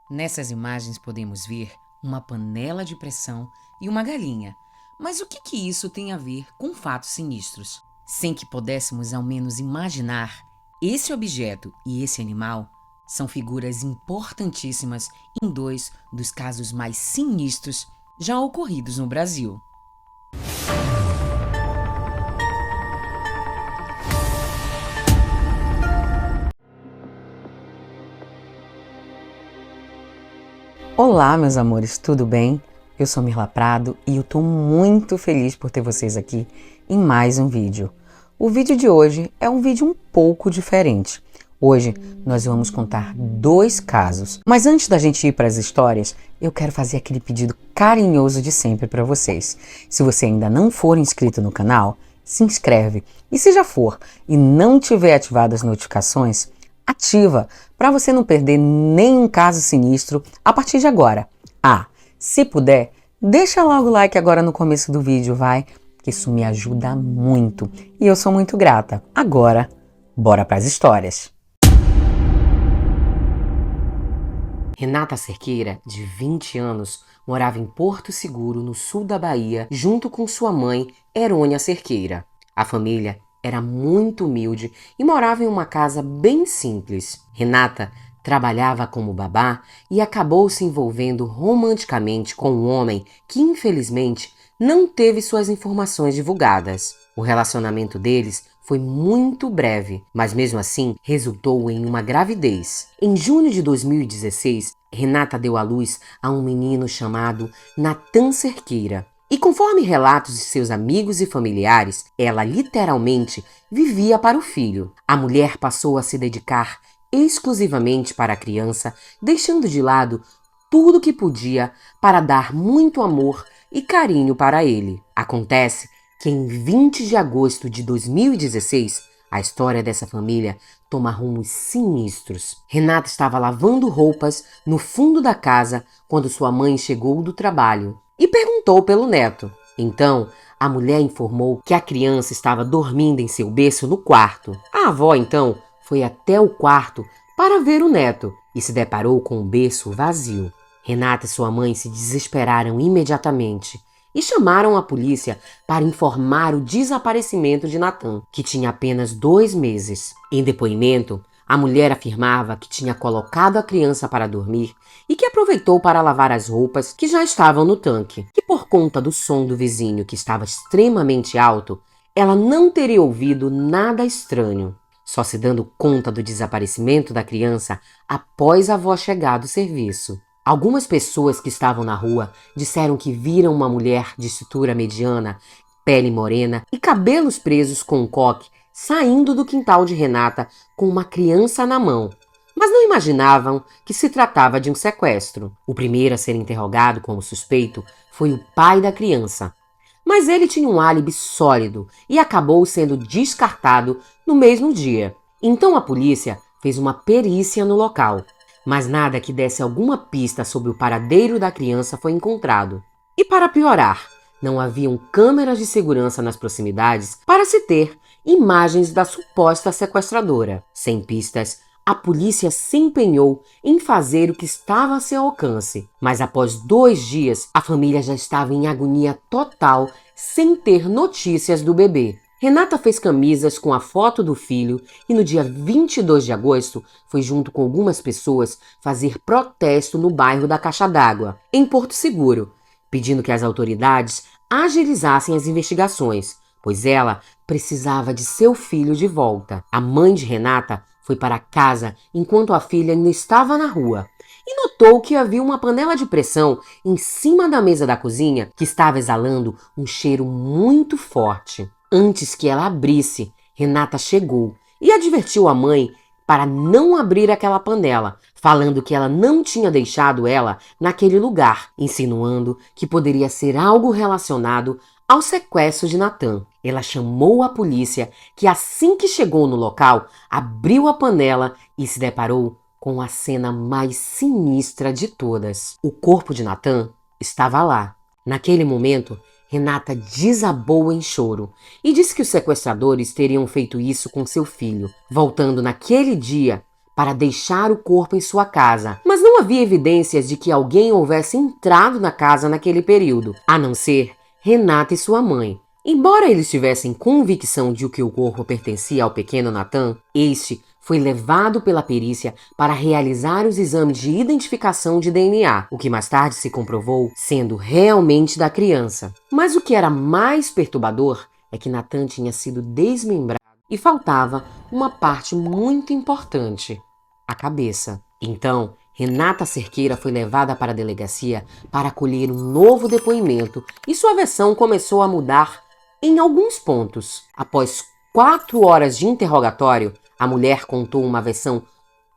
Nessas imagens podemos ver uma panela de pressão e uma galinha. Mas o que isso tem a ver com fatos sinistros? Sem que pudéssemos ao menos imaginar, esse objeto e esse animal são figuras importantíssimas em dois dos casos mais sinistros já ocorridos no Brasil. Olá, meus amores, tudo bem? Eu sou Mirla Prado e eu tô muito feliz por ter vocês aqui em mais um vídeo. O vídeo de hoje é um vídeo um pouco diferente. Hoje nós vamos contar dois casos, mas antes da gente ir para as histórias, eu quero fazer aquele pedido carinhoso de sempre para vocês. Se você ainda não for inscrito no canal, se inscreve. E se já for e não tiver ativado as notificações, ativa para você não perder nenhum caso sinistro a partir de agora. Se puder, deixa logo o like agora no começo do vídeo, vai? Que isso me ajuda muito e eu sou muito grata. Agora, bora para as histórias. Renata Cerqueira, de 20 anos, morava em Porto Seguro, no sul da Bahia, junto com sua mãe, Herônia Cerqueira. A família era muito humilde e morava em uma casa bem simples. Renata trabalhava como babá e acabou se envolvendo romanticamente com um homem que, infelizmente, não teve suas informações divulgadas. O relacionamento deles foi muito breve, mas mesmo assim resultou em uma gravidez. Em junho de 2016, Renata deu à luz a um menino chamado Natan Cerqueira. E conforme relatos de seus amigos e familiares, ela literalmente vivia para o filho. A mulher passou a se dedicar exclusivamente para a criança, deixando de lado tudo que podia para dar muito amor e carinho para ele. Acontece que em 20 de agosto de 2016, a história dessa família toma rumos sinistros. Renata estava lavando roupas no fundo da casa quando sua mãe chegou do trabalho e perguntou pelo neto. Então, a mulher informou que a criança estava dormindo em seu berço no quarto. A avó, então, foi até o quarto para ver o neto e se deparou com o berço vazio. Renata e sua mãe se desesperaram imediatamente e chamaram a polícia para informar o desaparecimento de Natan, que tinha apenas 2 meses. Em depoimento, a mulher afirmava que tinha colocado a criança para dormir e que aproveitou para lavar as roupas que já estavam no tanque. Que por conta do som do vizinho, que estava extremamente alto, ela não teria ouvido nada estranho, só se dando conta do desaparecimento da criança após a avó chegar do serviço. Algumas pessoas que estavam na rua disseram que viram uma mulher de estatura mediana, pele morena e cabelos presos com um coque saindo do quintal de Renata com uma criança na mão, mas não imaginavam que se tratava de um sequestro. O primeiro a ser interrogado como suspeito foi o pai da criança, mas ele tinha um álibi sólido e acabou sendo descartado no mesmo dia. Então a polícia fez uma perícia no local, mas nada que desse alguma pista sobre o paradeiro da criança foi encontrado. E para piorar, não haviam câmeras de segurança nas proximidades para se ter imagens da suposta sequestradora. Sem pistas, a polícia se empenhou em fazer o que estava a seu alcance, mas após 2 dias, a família já estava em agonia total, sem ter notícias do bebê. Renata fez camisas com a foto do filho e no dia 22 de agosto foi junto com algumas pessoas fazer protesto no bairro da Caixa d'Água, em Porto Seguro, pedindo que as autoridades agilizassem as investigações, pois ela precisava de seu filho de volta. A mãe de Renata foi para casa enquanto a filha ainda estava na rua e notou que havia uma panela de pressão em cima da mesa da cozinha que estava exalando um cheiro muito forte. Antes que ela abrisse, Renata chegou e advertiu a mãe para não abrir aquela panela, falando que ela não tinha deixado ela naquele lugar, insinuando que poderia ser algo relacionado ao sequestro de Natan. Ela chamou a polícia, que assim que chegou no local, abriu a panela e se deparou com a cena mais sinistra de todas. O corpo de Natan estava lá. Naquele momento, Renata desabou em choro e disse que os sequestradores teriam feito isso com seu filho, voltando naquele dia para deixar o corpo em sua casa, mas não havia evidências de que alguém houvesse entrado na casa naquele período, a não ser Renata e sua mãe. Embora eles tivessem convicção de que o corpo pertencia ao pequeno Nathan, este foi levado pela perícia para realizar os exames de identificação de DNA, o que mais tarde se comprovou sendo realmente da criança. Mas o que era mais perturbador é que Nathan tinha sido desmembrado e faltava uma parte muito importante: a cabeça. Então, Renata Cerqueira foi levada para a delegacia para colher um novo depoimento e sua versão começou a mudar em alguns pontos. Após 4 horas de interrogatório, a mulher contou uma versão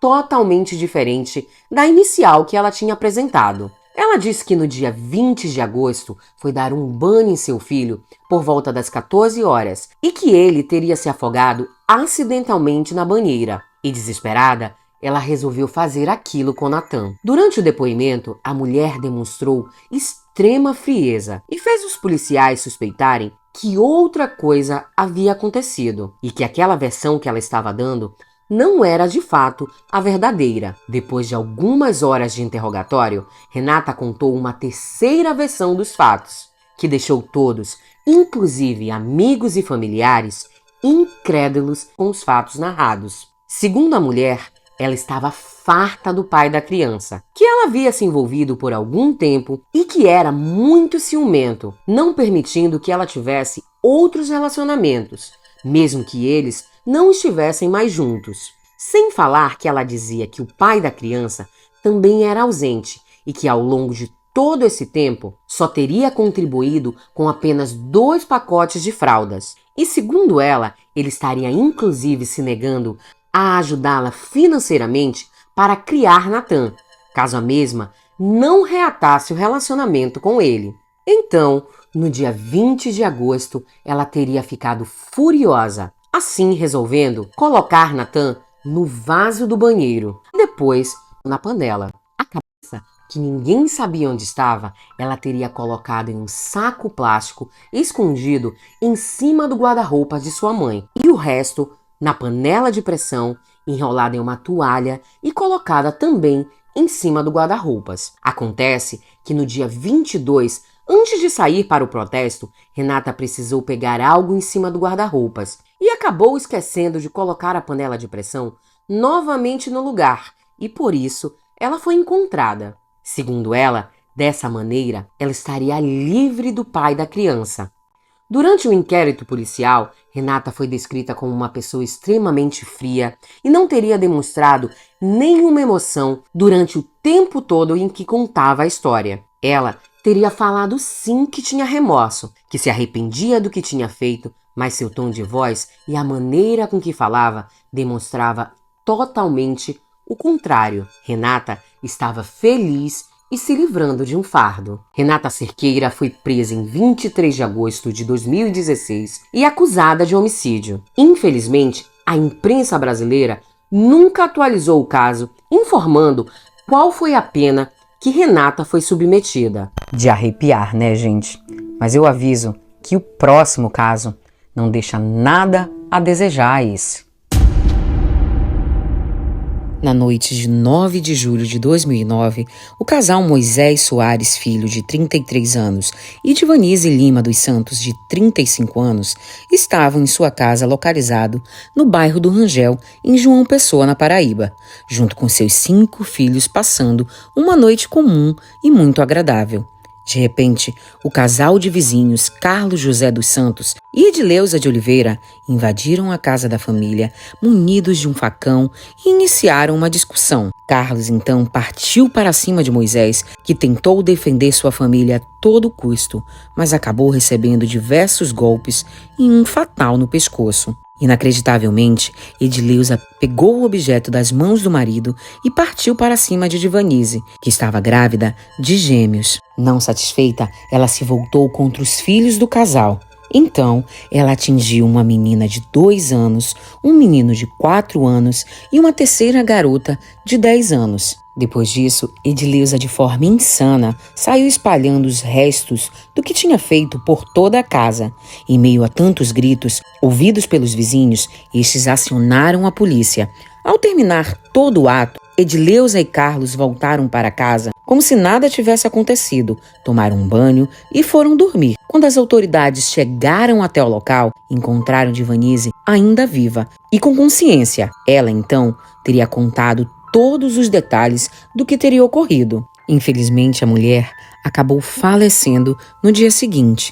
totalmente diferente da inicial que ela tinha apresentado. Ela disse que no dia 20 de agosto foi dar um banho em seu filho por volta das 14 horas e que ele teria se afogado acidentalmente na banheira. E desesperada, ela resolveu fazer aquilo com Nathan. Durante o depoimento, a mulher demonstrou extrema frieza e fez os policiais suspeitarem que outra coisa havia acontecido e que aquela versão que ela estava dando não era de fato a verdadeira. Depois de algumas horas de interrogatório, Renata contou uma terceira versão dos fatos, que deixou todos, inclusive amigos e familiares, incrédulos com os fatos narrados. Segundo a mulher, ela estava farta do pai da criança, que ela havia se envolvido por algum tempo e que era muito ciumento, não permitindo que ela tivesse outros relacionamentos, mesmo que eles não estivessem mais juntos. Sem falar que ela dizia que o pai da criança também era ausente e que ao longo de todo esse tempo só teria contribuído com apenas 2 pacotes de fraldas. E segundo ela, ele estaria inclusive se negando a ajudá-la financeiramente para criar Nathan, caso a mesma não reatasse o relacionamento com ele. Então, no dia 20 de agosto, ela teria ficado furiosa, assim resolvendo colocar Nathan no vaso do banheiro e depois na panela. A cabeça, que ninguém sabia onde estava, ela teria colocado em um saco plástico escondido em cima do guarda-roupa de sua mãe e o resto na panela de pressão, enrolada em uma toalha e colocada também em cima do guarda-roupas. Acontece que no dia 22, antes de sair para o protesto, Renata precisou pegar algo em cima do guarda-roupas e acabou esquecendo de colocar a panela de pressão novamente no lugar e por isso ela foi encontrada. Segundo ela, dessa maneira, ela estaria livre do pai da criança. Durante o inquérito policial, Renata foi descrita como uma pessoa extremamente fria e não teria demonstrado nenhuma emoção durante o tempo todo em que contava a história. Ela teria falado sim que tinha remorso, que se arrependia do que tinha feito, mas seu tom de voz e a maneira com que falava demonstrava totalmente o contrário. Renata estava feliz e se livrando de um fardo. Renata Cerqueira foi presa em 23 de agosto de 2016 e acusada de homicídio. Infelizmente, a imprensa brasileira nunca atualizou o caso, informando qual foi a pena que Renata foi submetida. De arrepiar, né, gente? Mas eu aviso que o próximo caso não deixa nada a desejar esse. Na noite de 9 de julho de 2009, o casal Moisés Soares Filho, de 33 anos, e Divanise Lima dos Santos, de 35 anos, estavam em sua casa localizado no bairro do Rangel, em João Pessoa, na Paraíba, junto com seus 5 filhos, passando uma noite comum e muito agradável. De repente, o casal de vizinhos Carlos José dos Santos e Edileuza de Oliveira invadiram a casa da família, munidos de um facão, e iniciaram uma discussão. Carlos então partiu para cima de Moisés, que tentou defender sua família a todo custo, mas acabou recebendo diversos golpes e um fatal no pescoço. Inacreditavelmente, Edileuza pegou o objeto das mãos do marido e partiu para cima de Divanise, que estava grávida de gêmeos. Não satisfeita, ela se voltou contra os filhos do casal. Então, ela atingiu uma menina de 2 anos, um menino de 4 anos e uma terceira garota de 10 anos. Depois disso, Edileuza, de forma insana, saiu espalhando os restos do que tinha feito por toda a casa. Em meio a tantos gritos, ouvidos pelos vizinhos, estes acionaram a polícia. Ao terminar todo o ato, Edileuza e Carlos voltaram para casa como se nada tivesse acontecido, tomaram um banho e foram dormir. Quando as autoridades chegaram até o local, encontraram Divanise ainda viva e com consciência. Ela, então, teria contado todos os detalhes do que teria ocorrido. Infelizmente, a mulher acabou falecendo no dia seguinte.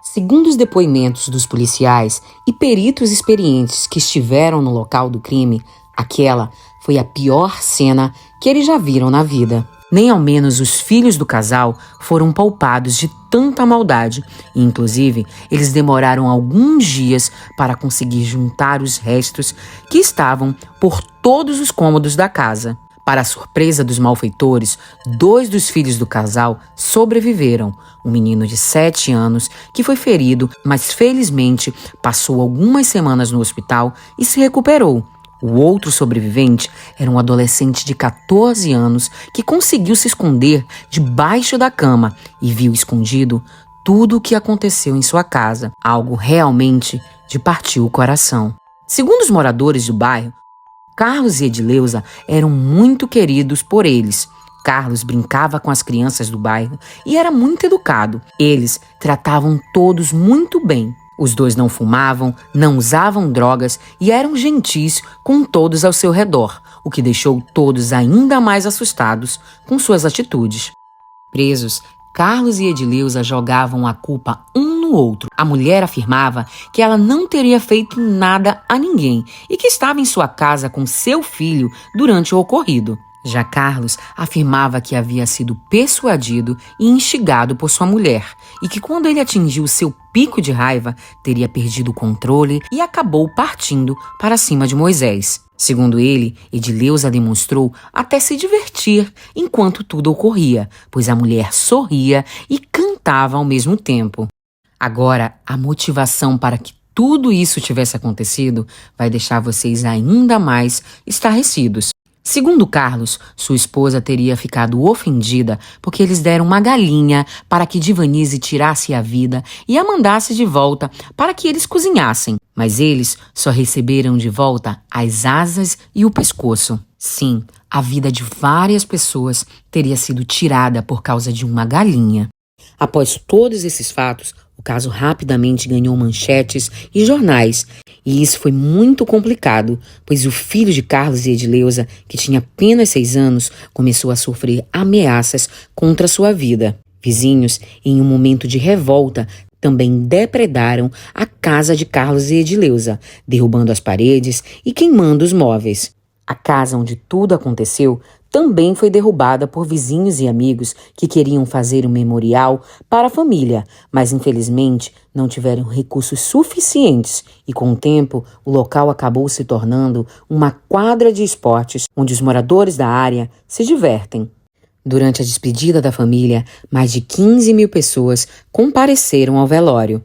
Segundo os depoimentos dos policiais e peritos experientes que estiveram no local do crime, aquela foi a pior cena que eles já viram na vida. Nem ao menos os filhos do casal foram poupados de tanta maldade e, inclusive, eles demoraram alguns dias para conseguir juntar os restos que estavam por todos os cômodos da casa. Para a surpresa dos malfeitores, 2 dos filhos do casal sobreviveram. Um menino de 7 anos que foi ferido, mas felizmente passou algumas semanas no hospital e se recuperou. O outro sobrevivente era um adolescente de 14 anos que conseguiu se esconder debaixo da cama e viu escondido tudo o que aconteceu em sua casa. Algo realmente de partir o coração. Segundo os moradores do bairro, Carlos e Edileuza eram muito queridos por eles. Carlos brincava com as crianças do bairro e era muito educado. Eles tratavam todos muito bem. Os dois não fumavam, não usavam drogas e eram gentis com todos ao seu redor, o que deixou todos ainda mais assustados com suas atitudes. Presos, Carlos e Edileuza jogavam a culpa um no outro. A mulher afirmava que ela não teria feito nada a ninguém e que estava em sua casa com seu filho durante o ocorrido. Já Carlos afirmava que havia sido persuadido e instigado por sua mulher e que quando ele atingiu seu pico de raiva, teria perdido o controle e acabou partindo para cima de Moisés. Segundo ele, Edileuza demonstrou até se divertir enquanto tudo ocorria, pois a mulher sorria e cantava ao mesmo tempo. Agora, a motivação para que tudo isso tivesse acontecido vai deixar vocês ainda mais estarrecidos. Segundo Carlos, sua esposa teria ficado ofendida porque eles deram uma galinha para que Divanise tirasse a vida e a mandasse de volta para que eles cozinhassem. Mas eles só receberam de volta as asas e o pescoço. Sim, a vida de várias pessoas teria sido tirada por causa de uma galinha. Após todos esses fatos, o caso rapidamente ganhou manchetes e jornais. E isso foi muito complicado, pois o filho de Carlos e Edileuza, que tinha apenas 6 anos, começou a sofrer ameaças contra sua vida. Vizinhos, em um momento de revolta, também depredaram a casa de Carlos e Edileuza, derrubando as paredes e queimando os móveis. A casa onde tudo aconteceu também foi derrubada por vizinhos e amigos que queriam fazer um memorial para a família, mas infelizmente não tiveram recursos suficientes e com o tempo o local acabou se tornando uma quadra de esportes onde os moradores da área se divertem. Durante a despedida da família, mais de 15 mil pessoas compareceram ao velório.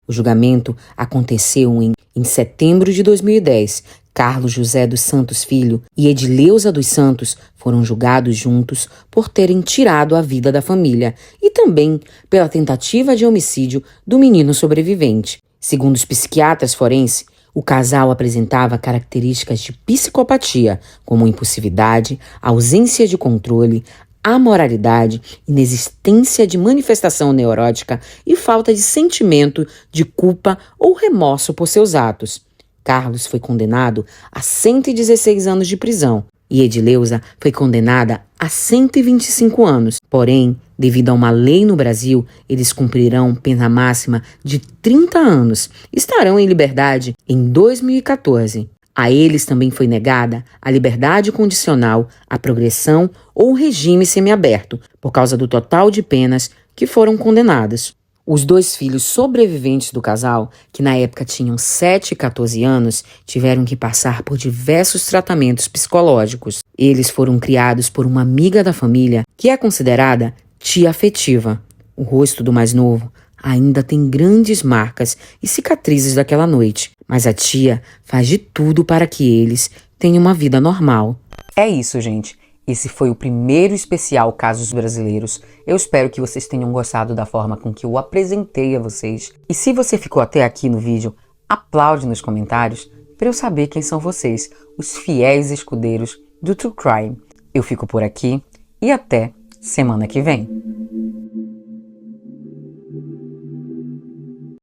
O julgamento aconteceu em setembro de 2010. Carlos José dos Santos Filho e Edileuza dos Santos foram julgados juntos por terem tirado a vida da família e também pela tentativa de homicídio do menino sobrevivente. Segundo os psiquiatras forenses, o casal apresentava características de psicopatia, como impulsividade, ausência de controle, amoralidade, inexistência de manifestação neurótica e falta de sentimento de culpa ou remorso por seus atos. Carlos foi condenado a 116 anos de prisão e Edileuza foi condenada a 125 anos. Porém, devido a uma lei no Brasil, eles cumprirão pena máxima de 30 anos. Estarão em liberdade em 2014. A eles também foi negada a liberdade condicional, a progressão ou regime semiaberto, por causa do total de penas que foram condenadas. Os 2 filhos sobreviventes do casal, que na época tinham 7 e 14 anos, tiveram que passar por diversos tratamentos psicológicos. Eles foram criados por uma amiga da família, que é considerada tia afetiva. O rosto do mais novo ainda tem grandes marcas e cicatrizes daquela noite, mas a tia faz de tudo para que eles tenham uma vida normal. É isso, gente. Esse foi o primeiro especial Casos Brasileiros. Eu espero que vocês tenham gostado da forma com que eu apresentei a vocês. E se você ficou até aqui no vídeo, aplaude nos comentários, para eu saber quem são vocês, os fiéis escudeiros do True Crime. Eu fico por aqui e até semana que vem.